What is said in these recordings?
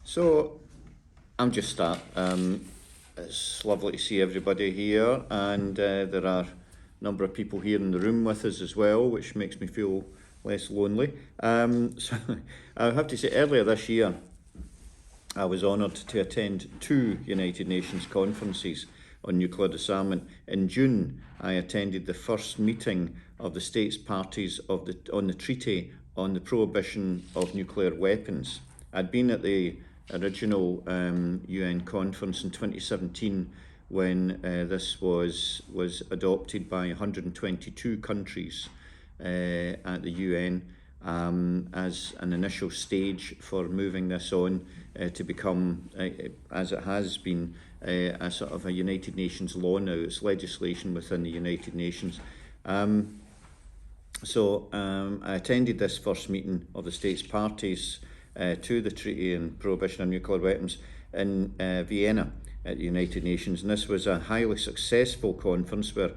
So I'm just start. It's lovely to see everybody here, and there are a number of people here in the room with us as well, which makes me feel less lonely. So I have to say, earlier this year, I was honoured to attend 2 United Nations conferences on nuclear disarmament. In June, I attended the first meeting of the states parties on the Treaty on the Prohibition of Nuclear Weapons. I'd been at the original UN conference in 2017 when this was adopted by 122 countries at the UN as an initial stage for moving this on to become, as it has been, a sort of a United Nations law now. It's legislation within the United Nations. So I attended this first meeting of the states parties to the Treaty on Prohibition of Nuclear Weapons in Vienna at the United Nations. And this was a highly successful conference where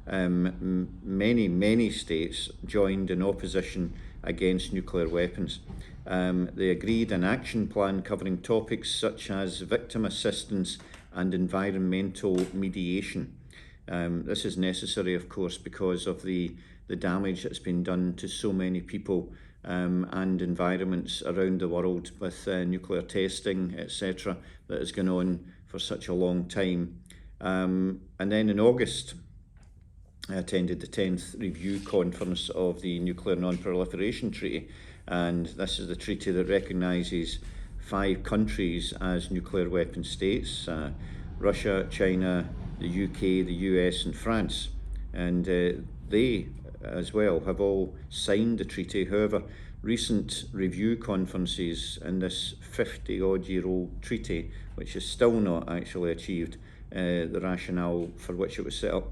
many states joined in opposition against nuclear weapons. They agreed an action plan covering topics such as victim assistance and environmental mediation. This is necessary, of course, because of the damage that's been done to so many people and environments around the world with nuclear testing, etc., that has gone on for such a long time. And then in August, I attended the 10th Review Conference of the Nuclear Non-Proliferation Treaty, and this is the treaty that recognises 5 countries as nuclear weapon states: Russia, China, the UK, the US and France. And they as well have all signed the treaty. However, recent review conferences in this 50-odd-year-old treaty, which has still not actually achieved the rationale for which it was set up,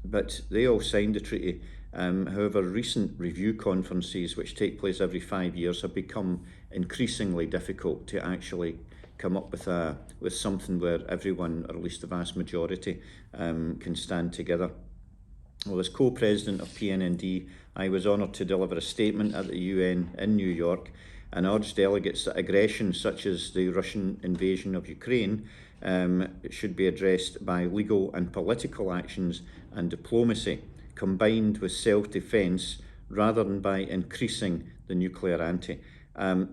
but they all signed the treaty. However, recent review conferences, which take place every 5 years, have become increasingly difficult to actually come up with something where everyone, or at least the vast majority, can stand together. Well, as co-president of PNND, I was honoured to deliver a statement at the UN in New York and urged delegates that aggression such as the Russian invasion of Ukraine should be addressed by legal and political actions and diplomacy, combined with self-defence rather than by increasing the nuclear ante. I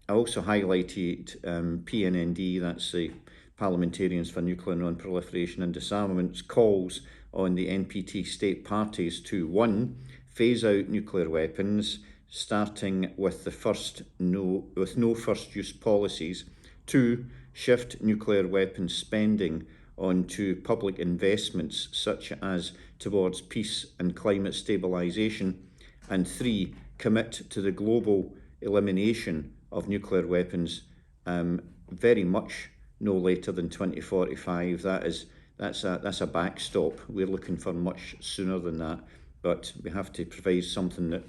also highlighted PNND, that's the Parliamentarians for Nuclear Non-Proliferation and Disarmament's calls on the NPT state parties to 1. Phase out nuclear weapons, starting with no first use policies. 2. Shift nuclear weapons spending onto public investments such as towards peace and climate stabilisation. And 3. Commit to the global elimination of nuclear weapons very much no later than 2045. That's a backstop. We're looking for much sooner than that, but we have to provide something that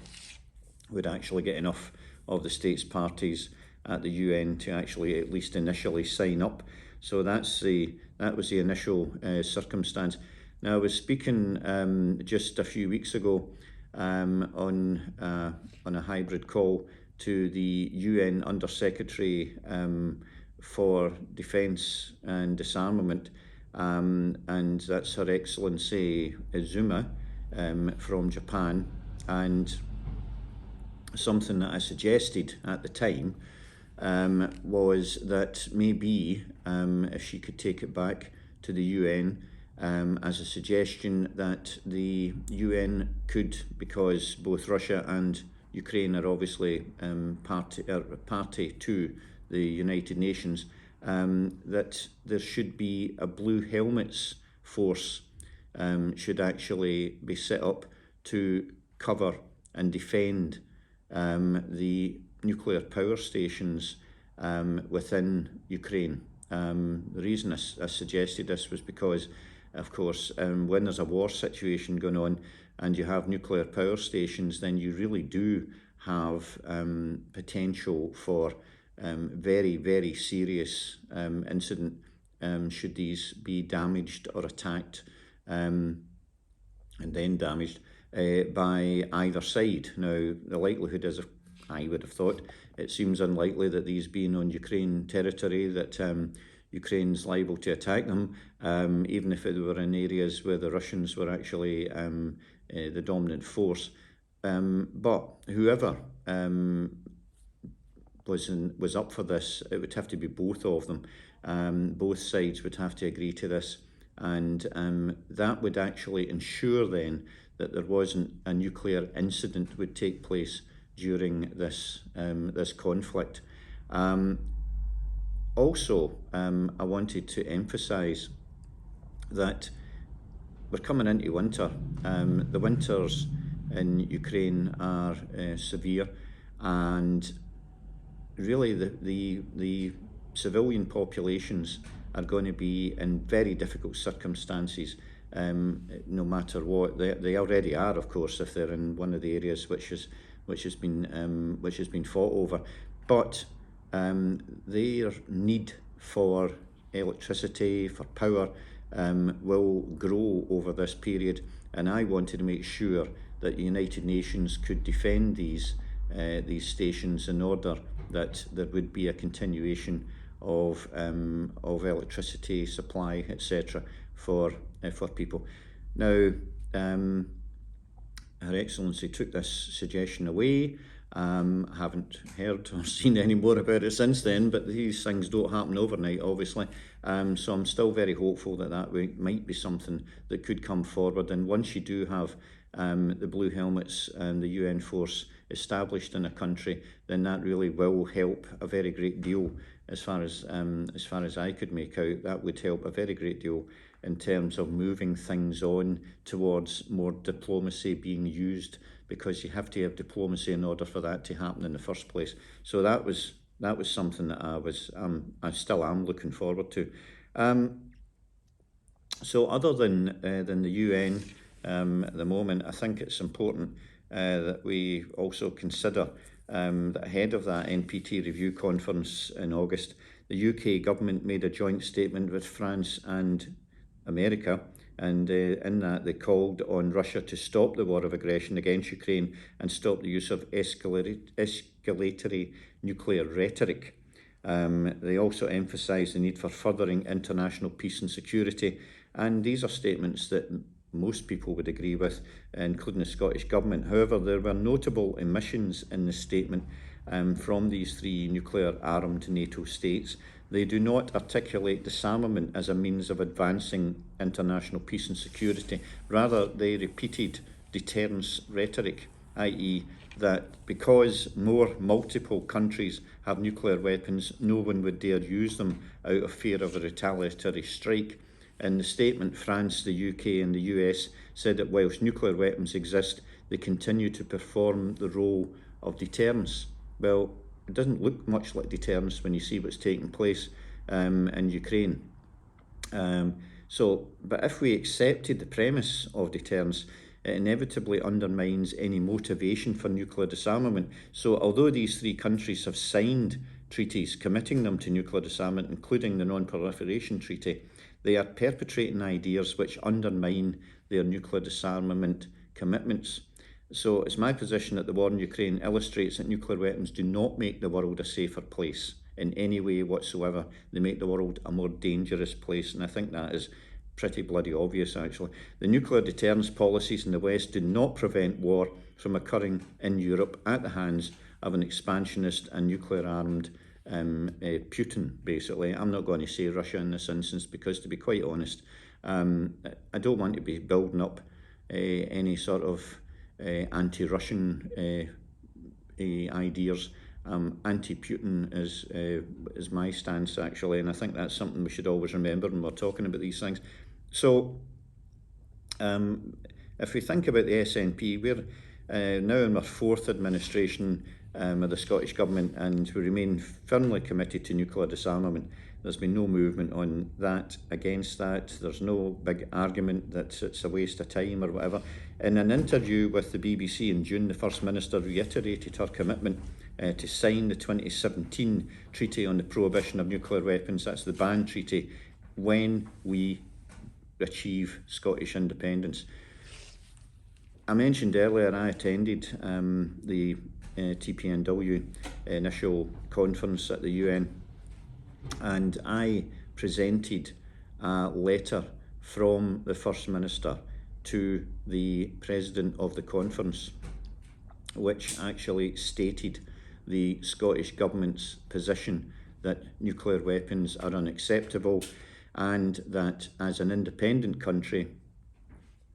would actually get enough of the states parties at the UN to actually at least initially sign up. So that was the initial circumstance. Now, I was speaking just a few weeks ago on a hybrid call to the UN Under-Secretary for Defence and Disarmament, and that's Her Excellency Izuma from Japan. And something that I suggested at the time was that maybe if she could take it back to the UN as a suggestion that the UN could, because both Russia and Ukraine are obviously party to the United Nations, that there should be a Blue Helmets force should actually be set up to cover and defend the nuclear power stations within Ukraine. The reason I suggested this was because, of course, when there's a war situation going on and you have nuclear power stations, then you really do have potential for very, very serious incident should these be damaged or attacked and then damaged by either side. Now, the likelihood is, I would have thought it seems unlikely that these being on Ukraine territory that Ukraine's liable to attack them, even if they were in areas where the Russians were actually the dominant force. But whoever was up for this, it would have to be both of them. Both sides would have to agree to this, and that would actually ensure then that there wasn't a nuclear incident would take place during this conflict. Also, I wanted to emphasise that we're coming into winter. The winters in Ukraine are severe, and really the civilian populations are going to be in very difficult circumstances, no matter what. They already are, of course, if they're in one of the areas which has been fought over. But their need for electricity, for power, will grow over this period, and I wanted to make sure that the United Nations could defend these stations in order that there would be a continuation of electricity supply, etc., for people. Now, Her Excellency took this suggestion away. I haven't heard or seen any more about it since then, but these things don't happen overnight, obviously. So I'm still very hopeful that might be something that could come forward. And once you do have the Blue Helmets and the UN force established in a country, then that really will help a very great deal. As far as I could make out, that would help a very great deal in terms of moving things on towards more diplomacy being used, because you have to have diplomacy in order for that to happen in the first place. So that was something that I still am looking forward to. So other than the UN at the moment, I think it's important that we also consider that ahead of that NPT review conference in August, the UK government made a joint statement with France and America, and in that they called on Russia to stop the war of aggression against Ukraine and stop the use of escalatory nuclear rhetoric. They also emphasised the need for furthering international peace and security, and these are statements that most people would agree with, including the Scottish Government. However, there were notable omissions in the statement from these three nuclear-armed NATO states. They do not articulate disarmament as a means of advancing international peace and security. Rather, they repeated deterrence rhetoric, i.e. that because more multiple countries have nuclear weapons, no one would dare use them out of fear of a retaliatory strike. In the statement, France, the UK and the US said that whilst nuclear weapons exist, they continue to perform the role of deterrence. Well, it doesn't look much like deterrence when you see what's taking place in Ukraine. But if we accepted the premise of deterrence, it inevitably undermines any motivation for nuclear disarmament. So although these three countries have signed treaties committing them to nuclear disarmament, including the Non-Proliferation Treaty, they are perpetrating ideas which undermine their nuclear disarmament commitments. So it's my position that the war in Ukraine illustrates that nuclear weapons do not make the world a safer place in any way whatsoever. They make the world a more dangerous place, and I think that is pretty bloody obvious, actually. The nuclear deterrence policies in the West do not prevent war from occurring in Europe at the hands of an expansionist and nuclear-armed Putin, basically. I'm not going to say Russia in this instance because, to be quite honest, I don't want to be building up any sort of anti-Russian ideas. Anti-Putin is my stance, actually, and I think that's something we should always remember when we're talking about these things. So if we think about the SNP, we're now in our fourth administration of the Scottish Government, and we remain firmly committed to nuclear disarmament. There's been no movement on that, against that. There's no big argument that it's a waste of time or whatever. In an interview with the BBC in June, the First Minister reiterated her commitment to sign the 2017 Treaty on the Prohibition of Nuclear Weapons, that's the ban treaty, when we achieve Scottish independence. I mentioned earlier I attended the TPNW initial conference at the UN, and I presented a letter from the First Minister to the President of the conference, which actually stated the Scottish Government's position that nuclear weapons are unacceptable, and that as an independent country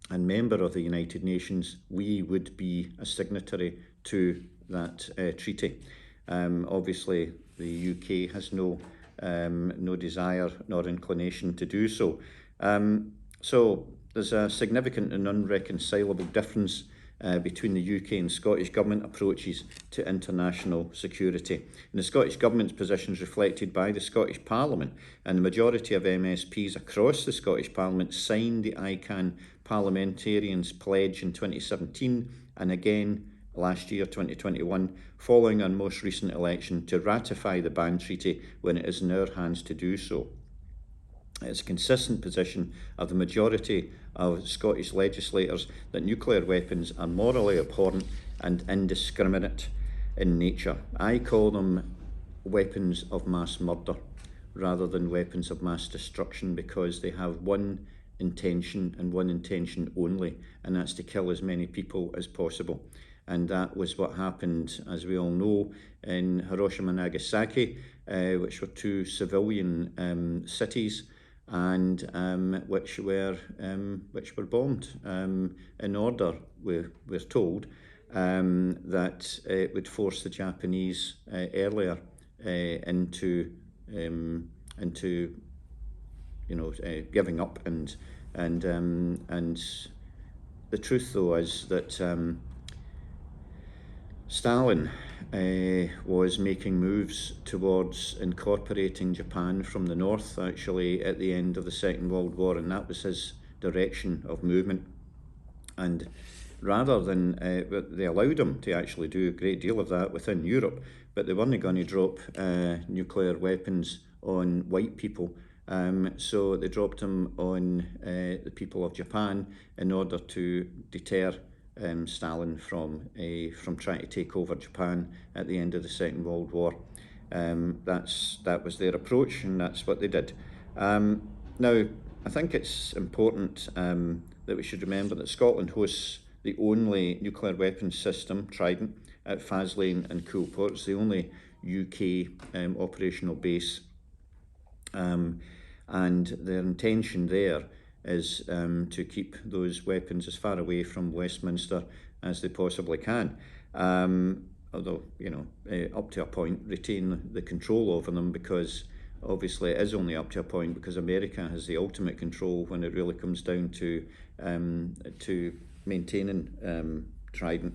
and member of the United Nations, we would be a signatory to that treaty. Obviously, the UK has no desire nor inclination to do so. So there's a significant and unreconcilable difference between the UK and Scottish Government approaches to international security. And the Scottish Government's position is reflected by the Scottish Parliament, and the majority of MSPs across the Scottish Parliament signed the ICAN Parliamentarians pledge in 2017 and again last year, 2021, following our most recent election to ratify the ban treaty when it is in our hands to do so. It's a consistent position of the majority of Scottish legislators that nuclear weapons are morally abhorrent and indiscriminate in nature. I call them weapons of mass murder rather than weapons of mass destruction, because they have one intention and one intention only, and that's to kill as many people as possible. And that was what happened, as we all know, in Hiroshima and Nagasaki, which were two civilian cities, and which were bombed in order, we're told, that it would force the Japanese earlier into giving up, and the truth though is that Stalin was making moves towards incorporating Japan from the north, actually, at the end of the Second World War, and that was his direction of movement. And rather than, they allowed him to actually do a great deal of that within Europe, but they weren't going to drop nuclear weapons on white people. So they dropped them on the people of Japan in order to deter Stalin from trying to take over Japan at the end of the Second World War. That was their approach, and that's what they did. Now, I think it's important that we should remember that Scotland hosts the only nuclear weapons system, Trident, at Faslane and Coulport. It's the only UK operational base, and their intention there is to keep those weapons as far away from Westminster as they possibly can. Although, up to a point, retain the control over them, because obviously it is only up to a point, because America has the ultimate control when it really comes down to maintaining Trident.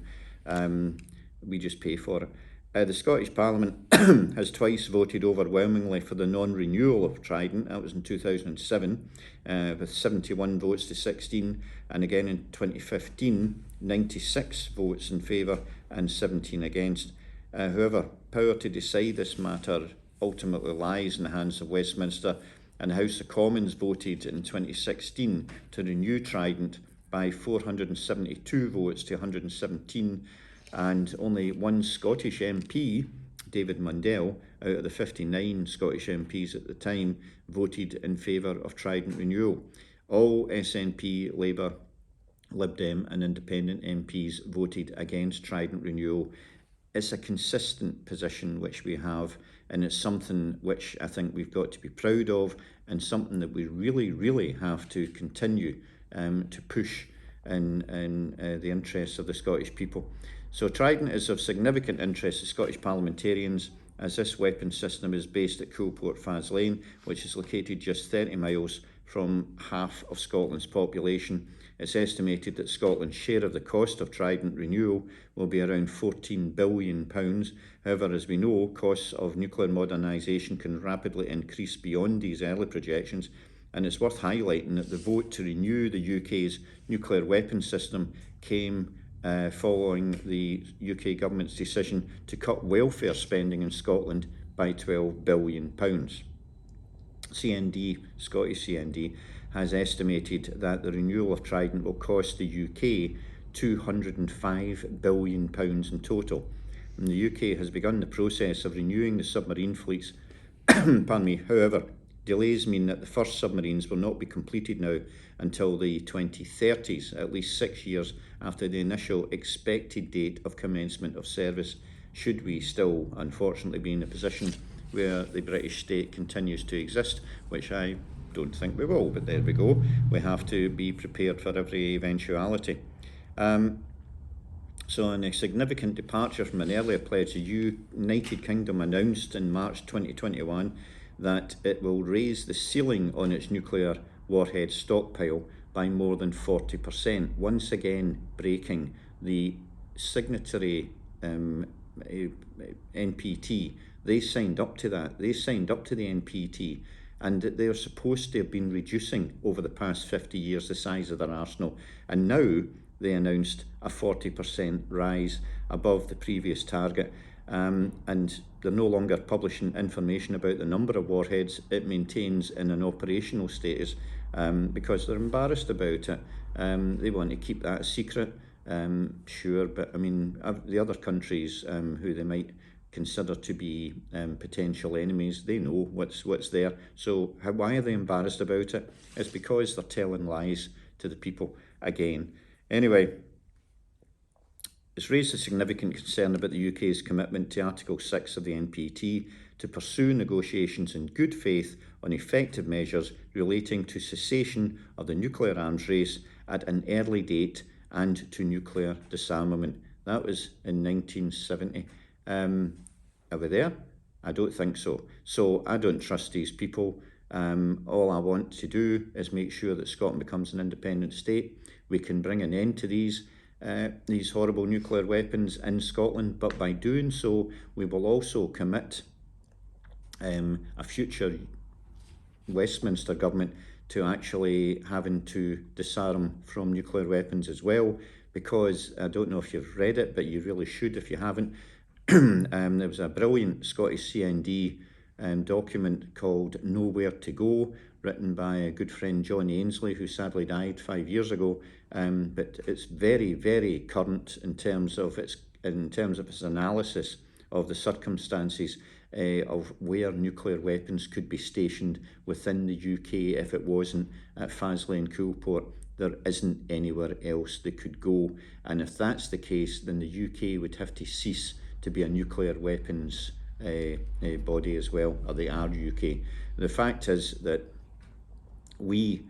We just pay for it. The Scottish Parliament has twice voted overwhelmingly for the non-renewal of Trident. That was in 2007, with 71 votes to 16, and again in 2015, 96 votes in favour and 17 against. However, power to decide this matter ultimately lies in the hands of Westminster, and the House of Commons voted in 2016 to renew Trident by 472 votes to 117, and only one Scottish MP, David Mundell, out of the 59 Scottish MPs at the time, voted in favour of Trident renewal. All SNP, Labour, Lib Dem and Independent MPs voted against Trident renewal. It's a consistent position which we have, and it's something which I think we've got to be proud of, and something that we really, really have to continue to push in the interests of the Scottish people. So Trident is of significant interest to Scottish parliamentarians, as this weapon system is based at Coulport Faslane, which is located just 30 miles from half of Scotland's population. It's estimated that Scotland's share of the cost of Trident renewal will be around £14 billion. However, as we know, costs of nuclear modernisation can rapidly increase beyond these early projections, and it's worth highlighting that the vote to renew the UK's nuclear weapons system came following the UK government's decision to cut welfare spending in Scotland by £12 billion. Scottish CND, has estimated that the renewal of Trident will cost the UK £205 billion in total. and the UK has begun the process of renewing the submarine fleets. Pardon me. However, delays mean that the first submarines will not be completed now until the 2030s, at least 6 years after the initial expected date of commencement of service, should we still, unfortunately, be in a position where the British state continues to exist, which I don't think we will, but there we go. We have to be prepared for every eventuality. So in a significant departure from an earlier pledge, the United Kingdom announced in March 2021 that it will raise the ceiling on its nuclear warhead stockpile by more than 40%, once again breaking the signatory NPT. They signed up to that. They signed up to the NPT, and they're supposed to have been reducing over the past 50 years the size of their arsenal. And now they announced a 40% rise above the previous target. And they're no longer publishing information about the number of warheads it maintains in an operational status because they're embarrassed about it. They want to keep that a secret, sure, but I mean, the other countries who they might consider to be potential enemies, they know what's there. So why are they embarrassed about it? It's because they're telling lies to the people again. Anyway, it's raised a significant concern about the UK's commitment to Article 6 of the NPT to pursue negotiations in good faith on effective measures relating to cessation of the nuclear arms race at an early date and to nuclear disarmament. That was in 1970. Are we there? I don't think so. So I don't trust these people. All I want to do is make sure that Scotland becomes an independent state. We can bring an end to these horrible nuclear weapons in Scotland, but by doing so, we will also commit a future Westminster government to actually having to disarm from nuclear weapons as well, because I don't know if you've read it, but you really should if you haven't. There was a brilliant Scottish CND document called Nowhere to Go, written by a good friend John Ainsley, who sadly died 5 years ago. But it's very, very current in terms of its analysis of the circumstances of where nuclear weapons could be stationed within the UK if it wasn't at Faslane and Coulport. There isn't anywhere else they could go, and if that's the case, then the UK would have to cease to be a nuclear weapons body as well, or they are UK. The fact is that we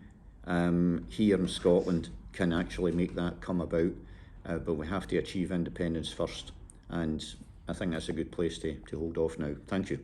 here in Scotland can actually make that come about, but we have to achieve independence first, and I think that's a good place to hold off now. Thank you.